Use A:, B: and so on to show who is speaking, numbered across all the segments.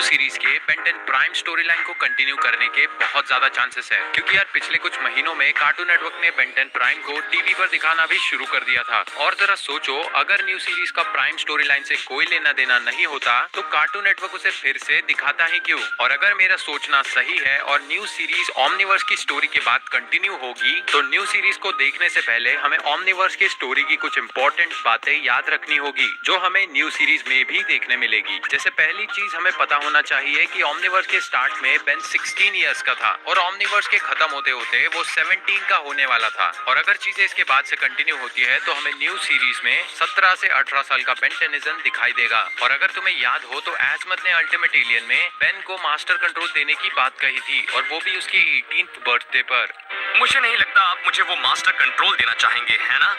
A: Series के Ben 10 prime story line को continue करने के बहुत ज्यादा चांसेस है, क्योंकि यार पिछले कुछ महीनों में कार्टून नेटवर्क ने बेन 10 प्राइम को टीवी पर दिखाना भी शुरू कर दिया था। और जरा सोचो, अगर न्यू सीरीज का प्राइम स्टोरी लाइन से कोई लेना देना नहीं होता तो कार्टून नेटवर्क उसे फिर से दिखाता ही क्यों। और अगर मेरा सोचना सही है और न्यू सीरीज ओमनीवर्स की स्टोरी के बाद कंटिन्यू होगी, तो न्यू सीरीज को देखने से पहले हमें ओमनीवर्स की स्टोरी की कुछ इंपॉर्टेंट बातें याद रखनी होगी, जो हमें न्यू सीरीज में भी देखने मिलेगी। जैसे पहली चीज हमें पता होना चाहिए कि ओमनीवर्स के स्टार्ट में बेन 16 इयर्स का था और ओमनीवर्स के खत्म होते होते वो 17 का होने वाला था। और अगर चीजें इसके बाद से कंटिन्यू होती है तो हमें न्यू सीरीज में 17 से 18 साल का बेन टेनिसन दिखाई देगा। और अगर तुम्हें याद हो तो एज़मथ ने अल्टीमेट एलियन में बेन को मास्टर कंट्रोल देने की बात कही थी, और वो भी उसके 18th बर्थडे पर।
B: मुझे नहीं लगता आप मुझे वो मास्टर कंट्रोल देना चाहेंगे, है ना?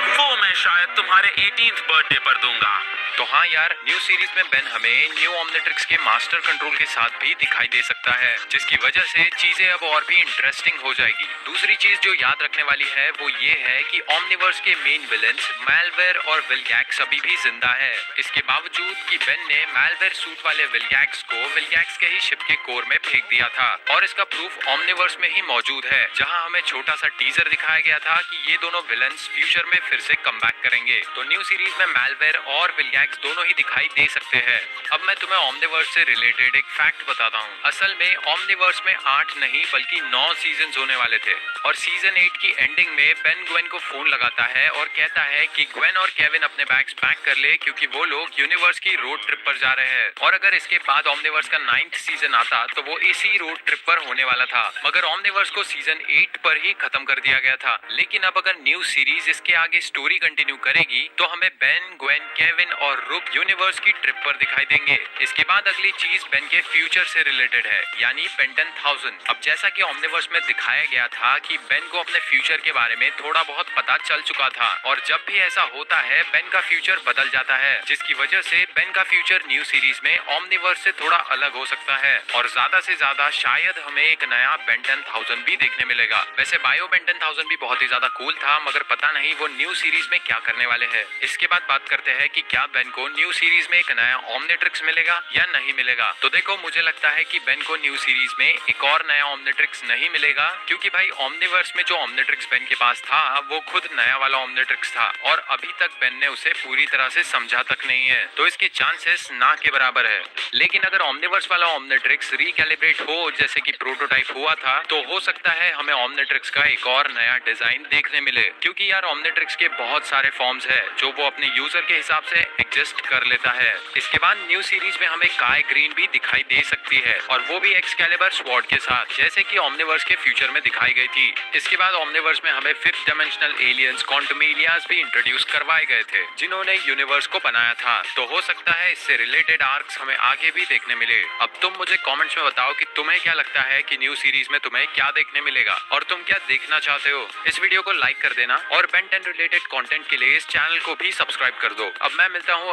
C: वो मैं शायद तुम्हारे 18th बर्थडे पर दूंगा।
A: तो हाँ यार, न्यू सीरीज में बेन हमें न्यू ओमनिट्रिक्स के मास्टर कंट्रोल के साथ भी दिखाई दे सकता है, जिसकी वजह से चीजें अब और भी इंटरेस्टिंग हो जाएगी। दूसरी चीज जो याद रखने वाली है वो ये है कि ओमनिवर्स के मेन विलेंस मैलवेयर और विलगैक्स अभी भी जिंदा है। इसके बावजूद कि बेन ने मैलवेयर सूट वाले विलगैक्स को विलगैक्स के ही शिप के कोर में फेंक दिया था, और इसका प्रूफ ओमनिवर्स में ही मौजूद है, जहाँ हमें छोटा सा टीजर दिखाया गया था कि ये दोनों विलेंस फ्यूचर में फिर से कमबैक करेंगे। तो न्यू सीरीज में मैलवेयर और विलगैक्स दोनों ही दिखाई दे सकते हैं। अब मैं तुम्हें ओमनिवर्स से रिलेटेड एक फैक्ट बताता हूँ। असल में ओमनिवर्स में 8 नहीं बल्कि 9 सीजन्स होने वाले थे, और सीजन 8 की एंडिंग में बेन ग्वेन को फोन लगाता है और कहता है कि ग्वेन और केविन अपने बैग्स पैक कर ले, क्योंकि वो लोग यूनिवर्स की रोड ट्रिप पर जा रहे हैं। और अगर इसके बाद ओमनिवर्स का 9th सीजन आता तो वो इसी रोड ट्रिप पर होने वाला था, मगर ओमनिवर्स को सीजन 8 पर ही खत्म कर दिया गया था। लेकिन अब अगर न्यू सीरीज इसके आगे स्टोरी कंटिन्यू करेगी तो हमें बेन, ग्वेन, केविन और रुक यूनिवर्स की ट्रिप पर दिखाई देंगे। इसके बाद अगली चीज बेन के फ्यूचर से रिलेटेड है, यानी बेन 10,000। अब जैसा कि ओमनिवर्स में दिखाया गया था कि बेन को अपने फ्यूचर के बारे में थोड़ा बहुत पता चल चुका था, और जब भी ऐसा होता है बेन का फ्यूचर बदल जाता है, जिसकी वजह से बेन का फ्यूचर न्यू सीरीज में ओमनिवर्स से थोड़ा अलग हो सकता है। और ज्यादा से ज्यादा शायद हमें एक नया बेन 10,000 भी देखने मिलेगा। वैसे बायो बेन 10,000 भी बहुत ही ज्यादा कूल था, मगर पता नहीं वो न्यू सीरीज में क्या करने वाले हैं। इसके बाद बात करते हैं कि क्या बेन को न्यू सीरीज में एक नया ओमनिट्रिक्स मिलेगा या नहीं मिलेगा। तो देखो, मुझे लगता है कि बेन को न्यू सीरीज में एक और नया ओमनिट्रिक्स नहीं मिलेगा, क्योंकि भाई ओमनिवर्स में जो ओमनिट्रिक्स बेन के पास था वो खुद नया वाला ओमनिट्रिक्स था, और अभी तक बेन ने उसे पूरी तरह से समझा तक नहीं है, तो इसके चांसेस ना के बराबर है। लेकिन अगर ओमनिवर्स वाला ओमनिट्रिक्स रिकैलिब्रेट हो जैसे कि प्रोटोटाइप हुआ था, तो हो सकता है हमें ओमनिट्रिक्स का एक और नया डिजाइन देखने मिले, क्योंकि यार ओमनिट्रिक्स के बहुत सारे फॉर्म्स है जो वो अपने यूजर के हिसाब से एडजस्ट कर लेता है। इसके बाद न्यू सीरीज में हमें काय ग्रीन भी दिखाई दे सकती है, और वो भी एक्सकैलिबर स्वॉर्ड के साथ, जैसे कि ओमनिवर्स के फ्यूचर में दिखाई गई थी। इसके बाद ओमनिवर्स में हमें 5th डायमेंशनल एलियंस क्वांटमेलियास भी इंट्रोड्यूस करवाए गए थे, जिन्होंने यूनिवर्स को बनाया था। तो हो सकता है इससे रिलेटेड आर्क्स हमें आगे भी देखने मिले। अब तुम मुझे कमेंट्स में बताओ कि तुम्हें क्या लगता है कि न्यू सीरीज में तुम्हें क्या देखने मिलेगा, और तुम क्या देखना चाहते हो। इस वीडियो को लाइक कर देना, और बेन 10 रिलेटेड कंटेंट के लिए इस चैनल को भी सब्सक्राइब कर दो। अब मैं मिलता हूँ